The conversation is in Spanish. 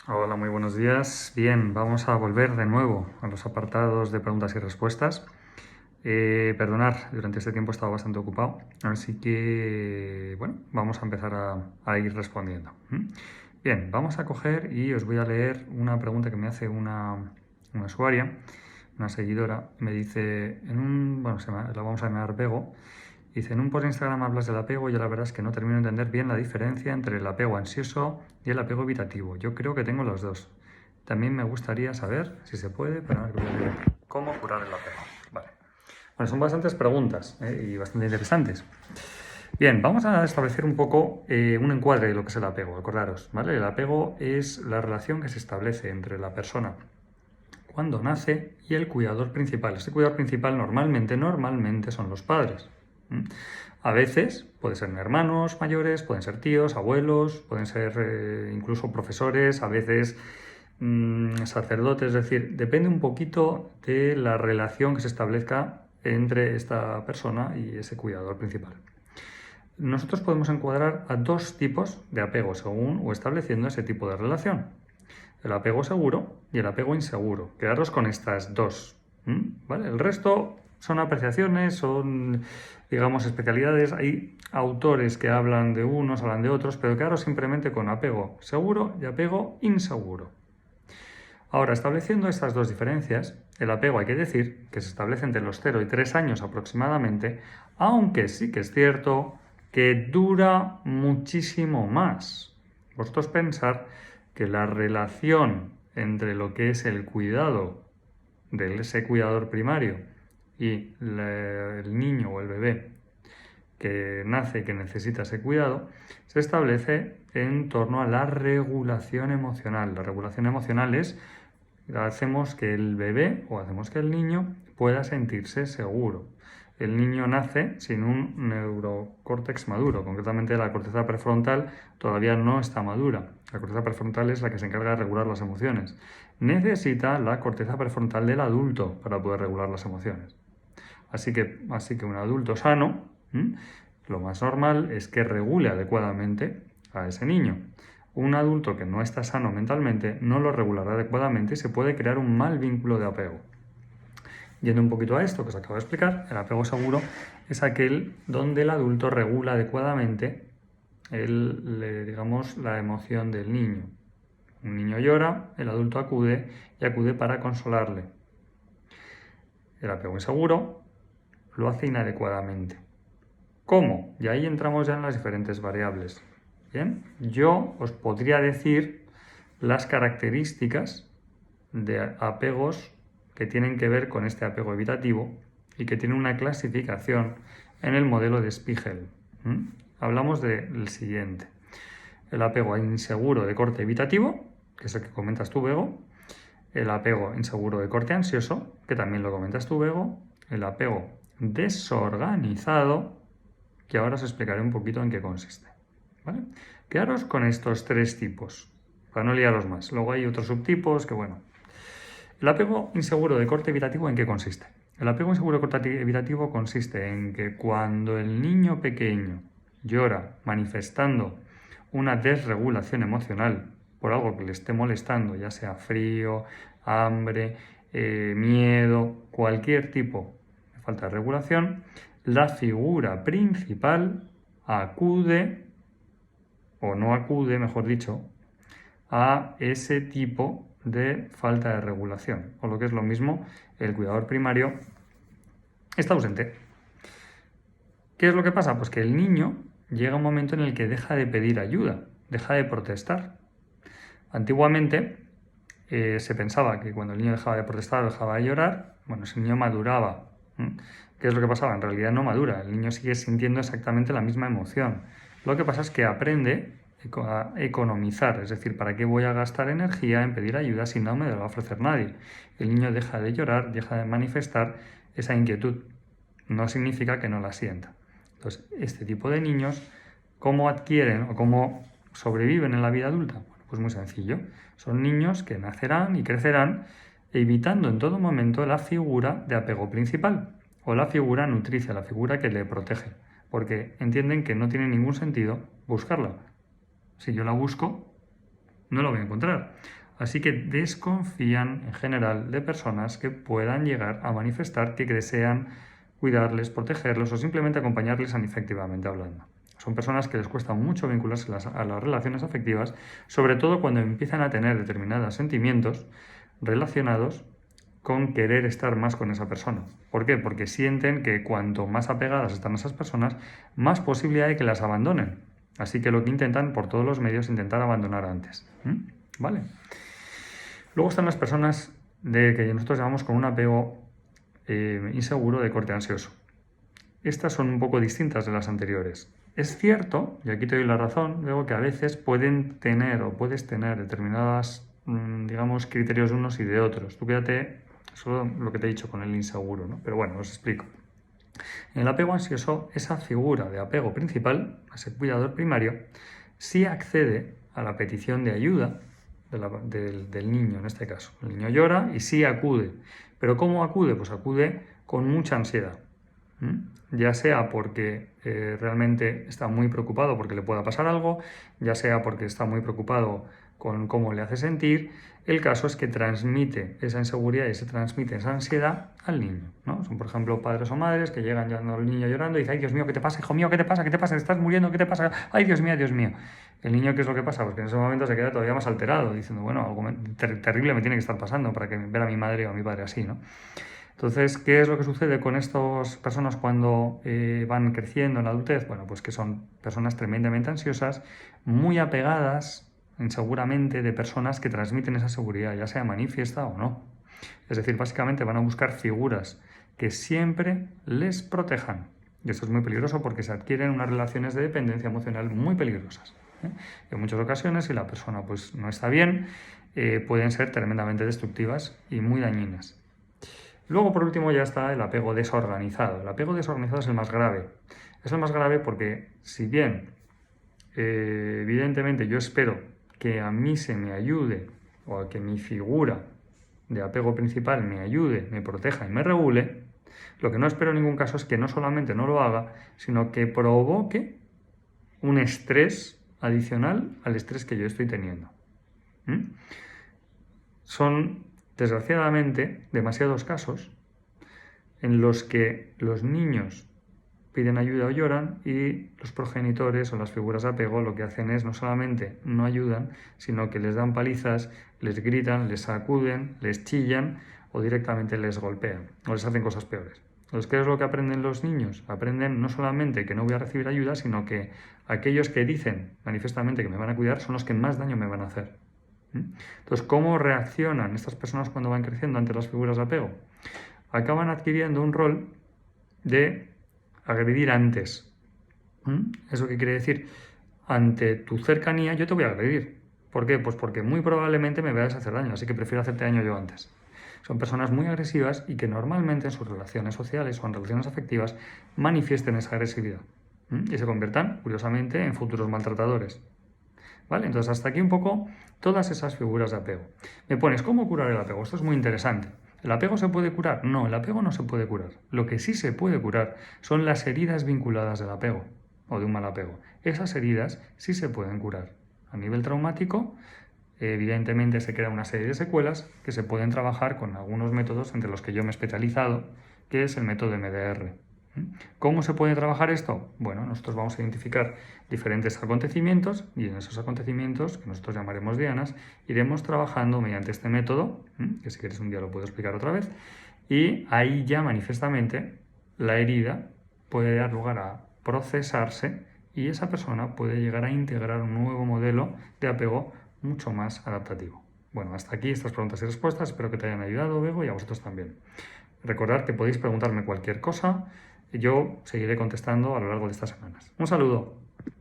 Hola, muy buenos días. Bien, vamos a volver de nuevo a los apartados de preguntas y respuestas. Perdonad, durante este tiempo he estado bastante ocupado, así que, bueno, vamos a empezar a ir respondiendo. Bien, vamos a coger y os voy a leer una pregunta que me hace una usuaria, una seguidora. Me dice, bueno, la vamos a llamar Bego. Dice, en un post de Instagram hablas del apego y yo la verdad es que no termino de entender bien la diferencia entre el apego ansioso y el apego evitativo. Yo creo que tengo los dos. También me gustaría saber, si se puede, cómo curar el apego. Vale. Bueno, son bastantes preguntas y bastante interesantes. Bien, vamos a establecer un poco un encuadre de lo que es el apego. Acordaros, ¿vale? El apego es la relación que se establece entre la persona cuando nace y el cuidador principal. Este cuidador principal normalmente son los padres. A veces pueden ser hermanos mayores, pueden ser tíos, abuelos, pueden ser incluso profesores, a veces sacerdotes, es decir, depende un poquito de la relación que se establezca entre esta persona y ese cuidador principal. Nosotros podemos encuadrar a dos tipos de apego según o estableciendo ese tipo de relación. El apego seguro y el apego inseguro. Quedaros con estas dos. ¿Vale? El resto son apreciaciones, son, digamos, especialidades. Hay autores que hablan de unos, hablan de otros, pero quedaros simplemente con apego seguro y apego inseguro. Ahora, estableciendo estas dos diferencias, el apego hay que decir que se establece entre los 0 y 3 años aproximadamente, aunque sí que es cierto que dura muchísimo más. Vosotros pensar que la relación entre lo que es el cuidado de ese cuidador primario y el niño o el bebé que nace y que necesita ese cuidado, se establece en torno a la regulación emocional. La regulación emocional es hacemos que el bebé o hacemos que el niño pueda sentirse seguro. El niño nace sin un neurocórtex maduro, concretamente la corteza prefrontal todavía no está madura. La corteza prefrontal es la que se encarga de regular las emociones. Necesita la corteza prefrontal del adulto para poder regular las emociones. Así que un adulto sano, lo más normal es que regule adecuadamente a ese niño. Un adulto que no está sano mentalmente no lo regulará adecuadamente y se puede crear un mal vínculo de apego. Yendo un poquito a esto que os acabo de explicar, el apego seguro es aquel donde el adulto regula adecuadamente la emoción del niño. Un niño llora, el adulto acude y acude para consolarle. El apego inseguro lo hace inadecuadamente. ¿Cómo? Y ahí entramos ya en las diferentes variables. Bien, yo os podría decir las características de apegos que tienen que ver con este apego evitativo y que tienen una clasificación en el modelo de Spiegel. Hablamos del siguiente. El apego inseguro de corte evitativo, que es el que comentas tú, Bego. El apego inseguro de corte ansioso, que también lo comentas tú, Bego. El apego desorganizado, que ahora os explicaré un poquito en qué consiste. ¿Vale? Quedaros con estos tres tipos, para no liaros más. Luego hay otros subtipos que, bueno. El apego inseguro de corte evitativo, ¿en qué consiste? El apego inseguro de corte evitativo consiste en que cuando el niño pequeño llora manifestando una desregulación emocional por algo que le esté molestando, ya sea frío, hambre, miedo, cualquier tipo de falta de regulación, la figura principal acude, o no acude, mejor dicho, a ese tipo de falta de regulación. O lo que es lo mismo, el cuidador primario está ausente. ¿Qué es lo que pasa? Pues que el niño llega un momento en el que deja de pedir ayuda, deja de protestar. Antiguamente se pensaba que cuando el niño dejaba de protestar, dejaba de llorar, bueno, ese niño maduraba. ¿Qué es lo que pasaba? En realidad no madura, el niño sigue sintiendo exactamente la misma emoción. Lo que pasa es que aprende a economizar, es decir, ¿para qué voy a gastar energía en pedir ayuda si no me la va a ofrecer nadie? El niño deja de llorar, deja de manifestar esa inquietud. No significa que no la sienta. Entonces, este tipo de niños, ¿cómo adquieren o cómo sobreviven en la vida adulta? Bueno, pues muy sencillo. Son niños que nacerán y crecerán evitando en todo momento la figura de apego principal o la figura nutricia, la figura que le protege, porque entienden que no tiene ningún sentido buscarla. Si yo la busco, no lo voy a encontrar. Así que desconfían en general de personas que puedan llegar a manifestar que desean cuidarles, protegerlos o simplemente acompañarles afectivamente hablando. Son personas que les cuesta mucho vincularse a las relaciones afectivas, sobre todo cuando empiezan a tener determinados sentimientos relacionados con querer estar más con esa persona. ¿Por qué? Porque sienten que cuanto más apegadas están esas personas, más posibilidad de que las abandonen. Así que lo que intentan por todos los medios es intentar abandonar antes. ¿Vale? Luego están las personas que nosotros llamamos con un apego inseguro de corte ansioso. Estas son un poco distintas de las anteriores. Es cierto, y aquí te doy la razón, luego que a veces puedes tener determinadas, digamos, criterios de unos y de otros. Tú quédate solo lo que te he dicho con el inseguro, ¿no? Pero bueno, os explico. En el apego ansioso, esa figura de apego principal, ese cuidador primario, sí accede a la petición de ayuda del niño en este caso. El niño llora y sí acude. ¿Pero cómo acude? Pues acude con mucha ansiedad. Ya sea porque realmente está muy preocupado porque le pueda pasar algo, ya sea porque está muy preocupado con cómo le hace sentir. El caso es que transmite esa inseguridad y se transmite esa ansiedad al niño, ¿no? Son, por ejemplo, padres o madres que llegan ya al niño llorando y dicen: ¡ay, Dios mío, qué te pasa, hijo mío, qué te pasa, qué te pasa, estás muriendo, qué te pasa! ¡Ay, Dios mío, Dios mío! El niño, ¿qué es lo que pasa? Pues que en ese momento se queda todavía más alterado, diciendo: bueno, algo terrible me tiene que estar pasando para que ver a mi madre o a mi padre así, ¿no? Entonces, ¿qué es lo que sucede con estas personas cuando van creciendo en la adultez? Bueno, pues que son personas tremendamente ansiosas, muy apegadas, seguramente, de personas que transmiten esa seguridad, ya sea manifiesta o no. Es decir, básicamente van a buscar figuras que siempre les protejan. Y esto es muy peligroso porque se adquieren unas relaciones de dependencia emocional muy peligrosas. En muchas ocasiones, si la persona pues, no está bien, pueden ser tremendamente destructivas y muy dañinas. Luego, por último, ya está el apego desorganizado. El apego desorganizado es el más grave. Es el más grave porque, si bien, evidentemente, yo espero que a mí se me ayude o a que mi figura de apego principal me ayude, me proteja y me regule, lo que no espero en ningún caso es que no solamente no lo haga, sino que provoque un estrés adicional al estrés que yo estoy teniendo. Son, desgraciadamente, demasiados casos en los que los niños piden ayuda o lloran y los progenitores o las figuras de apego lo que hacen es no solamente no ayudan, sino que les dan palizas, les gritan, les sacuden, les chillan o directamente les golpean o les hacen cosas peores. Entonces, ¿qué es lo que aprenden los niños? Aprenden no solamente que no voy a recibir ayuda, sino que aquellos que dicen manifiestamente que me van a cuidar son los que más daño me van a hacer. Entonces, ¿cómo reaccionan estas personas cuando van creciendo ante las figuras de apego? Acaban adquiriendo un rol de agredir antes. ¿Eso qué quiere decir? Ante tu cercanía yo te voy a agredir. ¿Por qué? Pues porque muy probablemente me vayas a hacer daño, así que prefiero hacerte daño yo antes. Son personas muy agresivas y que normalmente en sus relaciones sociales o en relaciones afectivas manifiesten esa agresividad y se conviertan, curiosamente, en futuros maltratadores. ¿Vale? Entonces, hasta aquí un poco todas esas figuras de apego. Me pones, ¿cómo curar el apego? Esto es muy interesante. ¿El apego se puede curar? No, el apego no se puede curar. Lo que sí se puede curar son las heridas vinculadas del apego o de un mal apego. Esas heridas sí se pueden curar. A nivel traumático, evidentemente se crean una serie de secuelas que se pueden trabajar con algunos métodos entre los que yo me he especializado, que es el método MDR. ¿Cómo se puede trabajar esto? Bueno, nosotros vamos a identificar diferentes acontecimientos y en esos acontecimientos, que nosotros llamaremos dianas, iremos trabajando mediante este método, que si quieres un día lo puedo explicar otra vez, y ahí ya manifiestamente la herida puede dar lugar a procesarse y esa persona puede llegar a integrar un nuevo modelo de apego mucho más adaptativo. Bueno, hasta aquí estas preguntas y respuestas, espero que te hayan ayudado, Bego, y a vosotros también. Recordad que podéis preguntarme cualquier cosa y yo seguiré contestando a lo largo de estas semanas. Un saludo.